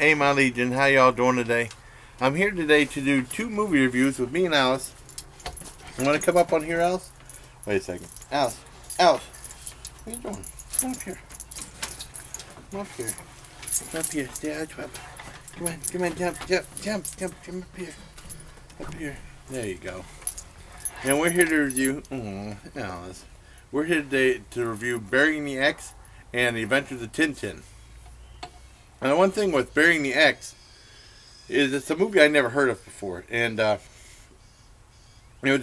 Hey, my Legion, how y'all doing today? I'm here today to do two movie reviews with me and Alice. You want to come up on here, Alice? Wait a second. Alice, what are you doing? Come up here. Come up here. Come up here. Stay out. Come on, jump up here. Up here. There you go. And we're here to review, Alice. We're here today to review Burying the X and The Adventures of Tintin. And the one thing with Burying the X is it's a movie I never heard of before, and the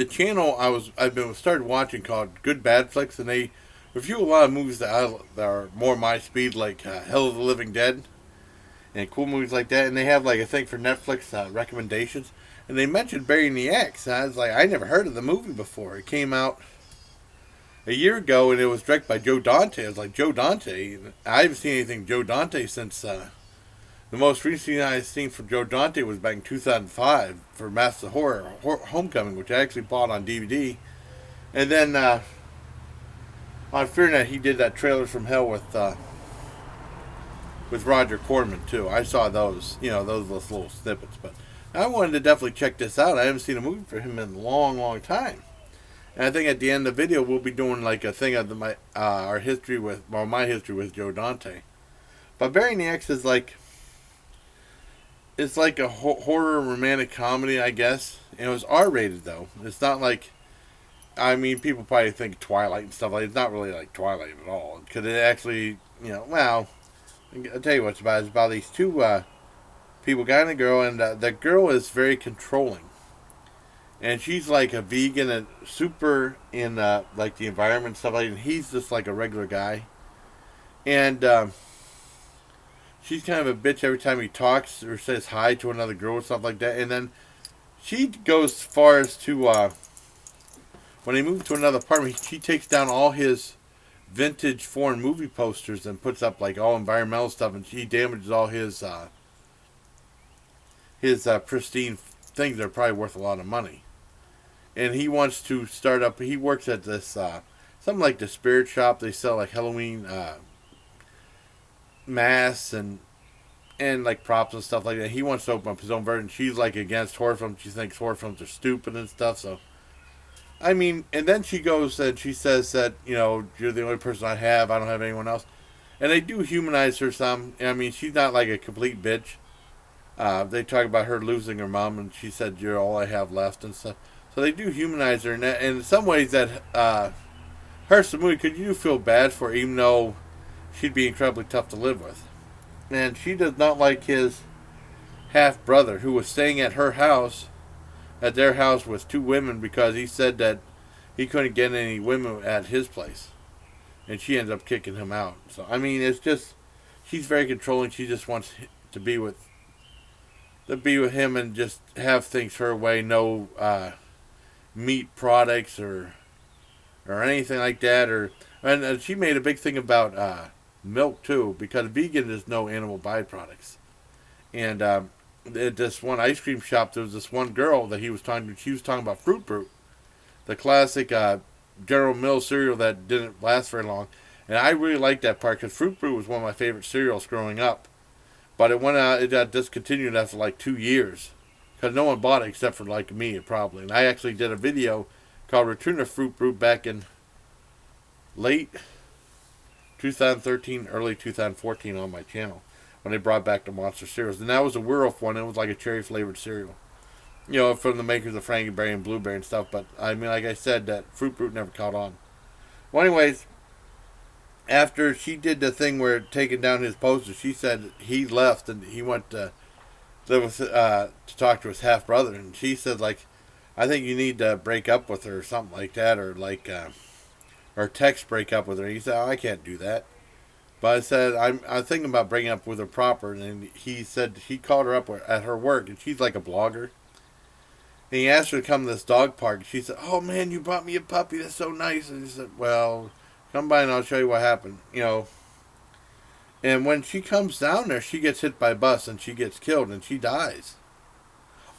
channel I've been started watching called Good Bad Flicks, and they review a lot of movies that are more my speed, like Hell of the Living Dead, and cool movies like that. And they have like a thing for Netflix recommendations, and they mentioned Burying the X, and I was like, I never heard of the movie before. It came out a year ago, and it was directed by Joe Dante. I was like, Joe Dante? I haven't seen anything Joe Dante since the most recent thing I've seen from Joe Dante was back in 2005 for Master Horror Homecoming, which I actually bought on DVD. And then on FearNet, he did that Trailers from Hell with Roger Corman too. I saw those, those little snippets. But I wanted to definitely check this out. I haven't seen a movie for him in a long, long time. And I think at the end of the video, we'll be doing like a thing of my history with Joe Dante. But Burying the X is like, it's like a horror romantic comedy, I guess. And it was R-rated though. It's not like, people probably think Twilight and stuff like that. It's not really like Twilight at all. Because it actually, I'll tell you what it's about. It's about these two people, guy and a girl, and the girl is very controlling. And she's like a vegan and super in like the environment and stuff like that. And he's just like a regular guy. And she's kind of a bitch every time he talks or says hi to another girl or stuff like that. And then she goes as far as to when they move to another apartment, she takes down all his vintage foreign movie posters and puts up like all environmental stuff, and she damages all his pristine things that are probably worth a lot of money. And he wants to start up. He works at this something like the spirit shop. They sell like Halloween masks and like props and stuff like that. He wants to open up his own version. She's like against horror films. She thinks horror films are stupid and stuff. So, and then she goes and she says that, you're the only person I have. I don't have anyone else. And they do humanize her some. She's not like a complete bitch. They talk about her losing her mom, and she said, "You're all I have left," and stuff. So they do humanize her, and in some ways that hurts the movie because you do feel bad for her, even though she'd be incredibly tough to live with. And she does not like his half-brother, who was staying at their house with two women, because he said that he couldn't get any women at his place. And she ends up kicking him out. So, it's just, she's very controlling. She just wants to be with him and just have things her way. No meat products or anything like that. And she made a big thing about milk too, because vegan is no animal byproducts. And at this one ice cream shop, there was this one girl that he was talking to. She was talking about Fruit Brute, the classic General Mills cereal that didn't last very long. And I really liked that part because Fruit Brute was one of my favorite cereals growing up. But it got discontinued after like 2 years because no one bought it except for like me, probably. And I actually did a video called Return to Fruit Brute back in late 2013, early 2014 on my channel when they brought back the monster cereals. And that was a werewolf one. It was like a cherry flavored cereal, from the makers of Frankenberry and Blueberry and stuff. But like I said, that Fruit Brute never caught on. Well, anyways, after she did the thing where taking down his poster, she said he left and he went to live with to talk to his half brother, and she said like, I think you need to break up with her or something like that, or like or text break up with her. He said, oh, I can't do that. But I said I'm thinking about breaking up with her proper, and he said he called her up at her work, and she's like a blogger. And he asked her to come to this dog park. She said, oh man, you brought me a puppy. That's so nice. And he said, well, come by and I'll show you what happened, And when she comes down there, she gets hit by a bus and she gets killed and she dies.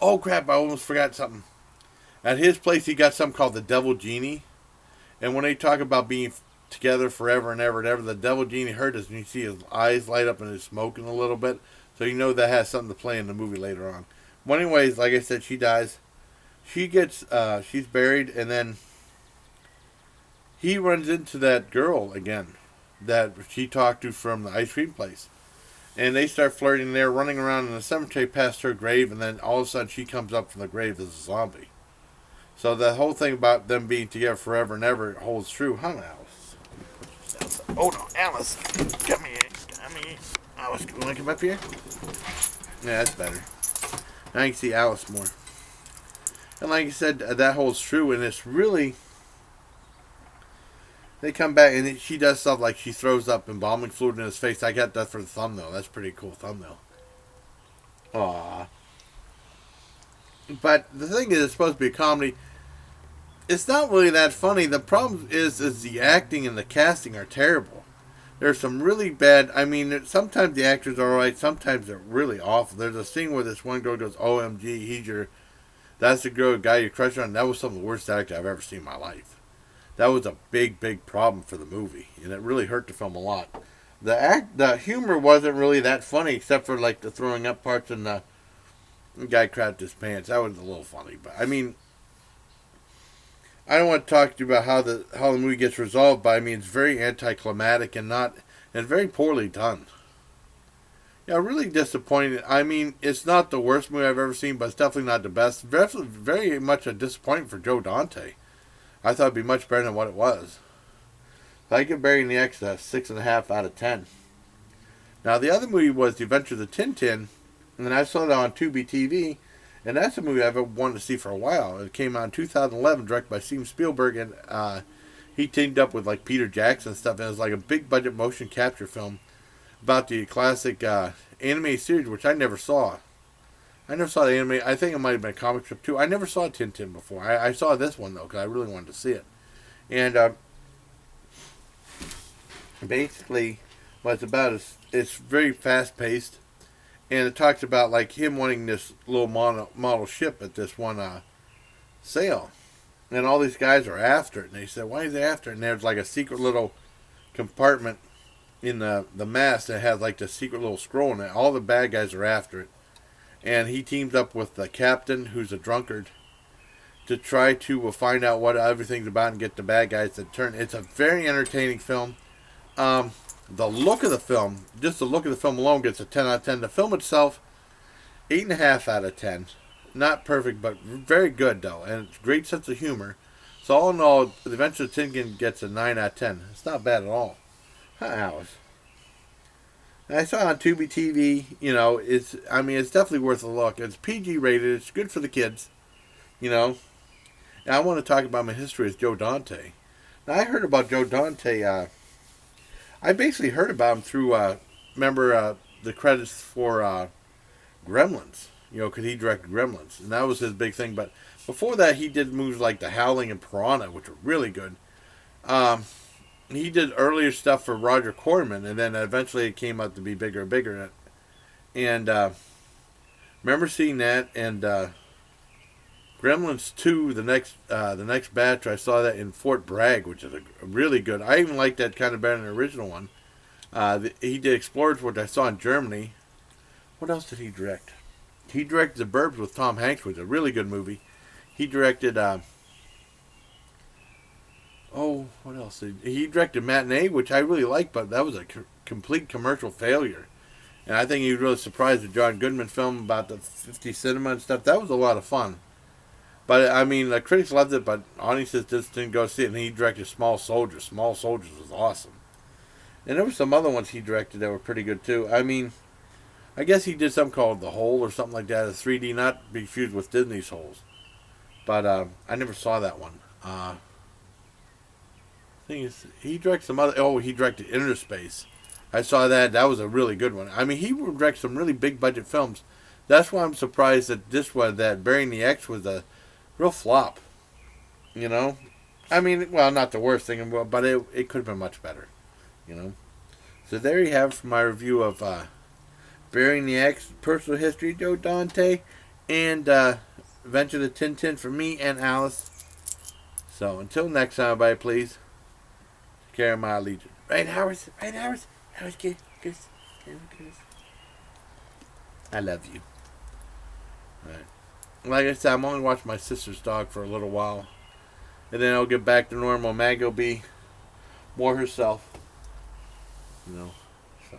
Oh crap, I almost forgot something. At his place, he got something called the Devil Genie. And when they talk about being together forever and ever and ever, the Devil Genie heard us, and you see his eyes light up and he's smoking a little bit. So you know that has something to play in the movie later on. Well, anyways, like I said, she dies. She gets, she's buried, and then he runs into that girl again that she talked to from the ice cream place. And they start flirting. They're running around in the cemetery past her grave, and then all of a sudden she comes up from the grave as a zombie. So the whole thing about them being together forever and ever holds true. Huh, Alice? Oh no, Alice! Come here. Alice, you want to come up here? Yeah, that's better. Now you can see Alice more. And like I said, that holds true, and it's really... They come back, and she does stuff like she throws up embalming fluid in his face. I got that for the thumbnail. That's a pretty cool thumbnail. Aww. But the thing is, it's supposed to be a comedy. It's not really that funny. The problem is the acting and the casting are terrible. There's some really bad... I mean, sometimes the actors are alright. Sometimes they're really awful. There's a scene where this one girl goes, OMG, he's your... That's the girl, guy you crush on. That was some of the worst acting I've ever seen in my life. That was a big, big problem for the movie, and it really hurt the film a lot. The humor wasn't really that funny, except for like the throwing up parts and the guy crapped his pants. That was a little funny, but I mean, I don't want to talk to you about how the movie gets resolved, but I mean it's very anticlimactic and very poorly done. Yeah, really disappointed. I mean, it's not the worst movie I've ever seen, but it's definitely not the best. Definitely very much a disappointment for Joe Dante. I thought it'd be much better than what it was. I give Burying the X a 6.5 out of 10. Now, the other movie was The Adventures of Tintin, and then I saw that on Tubi TV, and that's a movie I've wanted to see for a while. It came out in 2011, directed by Steven Spielberg, and he teamed up with like Peter Jackson and stuff, and it was like a big budget motion capture film about the classic anime series, which I never saw. I never saw the anime. I think it might have been a comic strip too. I never saw Tintin before. I saw this one though because I really wanted to see it. And basically, what it's about is it's very fast paced, and it talks about like him wanting this little model ship at this one sale, and all these guys are after it. And they said, "Why is they after it?" And there's like a secret little compartment in the mast that has like the secret little scroll in it. All the bad guys are after it. And he teams up with the captain, who's a drunkard, to try to find out what everything's about and get the bad guys to turn. It's a very entertaining film. The look of the film, just the look of the film alone gets a 10 out of 10. The film itself, 8.5 out of 10. Not perfect, but very good, though. And it's a great sense of humor. So all in all, The Adventures of Tintin gets a 9 out of 10. It's not bad at all. Huh, Alice? I saw it on Tubi TV. You know, it's definitely worth a look. It's PG rated. It's good for the kids. You know. And I want to talk about my history with Joe Dante. Now, I heard about Joe Dante. I basically heard about him through, the credits for Gremlins. You know, because he directed Gremlins. And that was his big thing. But before that, he did movies like The Howling and Piranha, which were really good. He did earlier stuff for Roger Corman, and then eventually it came out to be bigger and bigger. And remember seeing that, and Gremlins 2, the next batch, I saw that in Fort Bragg, which is a really good. I even like that kind of better than the original one. He did Explorers, which I saw in Germany. What else did he direct? He directed The Burbs with Tom Hanks, which is a really good movie. He directed... what else? He directed Matinee, which I really liked, but that was a complete commercial failure. And I think he was really surprised at John Goodman film about the 50 cinema and stuff. That was a lot of fun. But, I mean, the critics loved it, but audiences just didn't go see it. And he directed Small Soldiers. Small Soldiers was awesome. And there were some other ones he directed that were pretty good, too. I mean, I guess he did something called The Hole or something like that. A 3D, not to be confused with Disney's Holes. But I never saw that one. Thing is, he directed some other... Oh, he directed Inner Space. I saw that. That was a really good one. I mean, he would direct some really big budget films. That's why I'm surprised that that Burying the X was a real flop. You know? I mean, well, not the worst thing, but it could have been much better. You know? So there you have it for my review of Burying the X, Personal History, Joe Dante, and Adventure of Tintin for me and Alice. So until next time, everybody, please carry my allegiance. Right, Howard? Right, Howard? Howard, kiss. I love you. All right. Like I said, I'm only watching my sister's dog for a little while, and then I'll get back to normal. Maggie will be more herself, you know. So,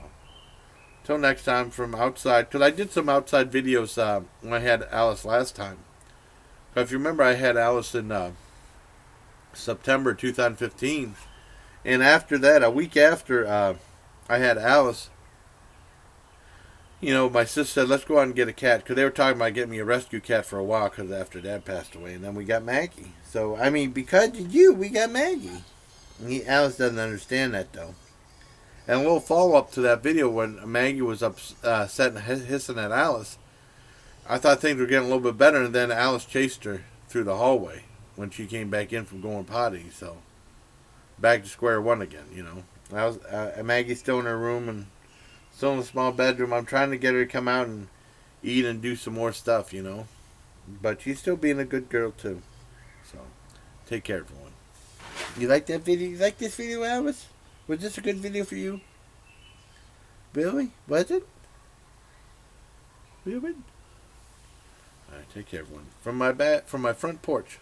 till next time from outside, because I did some outside videos when I had Alice last time. If you remember, I had Alice in September 2015, and after that, a week after I had Alice, you know, my sister said, "Let's go out and get a cat," because they were talking about getting me a rescue cat for a while, because after Dad passed away, and then we got Maggie. So I mean, because of you, we got Maggie. Alice doesn't understand that though. And a little follow up to that video when Maggie was upset and hissing at Alice. I thought things were getting a little bit better, and then Alice chased her through the hallway when she came back in from going potty. So back to square one again, you know. Maggie's still in her room and still in a small bedroom. I'm trying to get her to come out and eat and do some more stuff, you know. But she's still being a good girl too. So take care, everyone. You like that video? You like this video, Alice? Was this a good video for you? Really? Was it? Really? Alright, take care, everyone. From my front porch.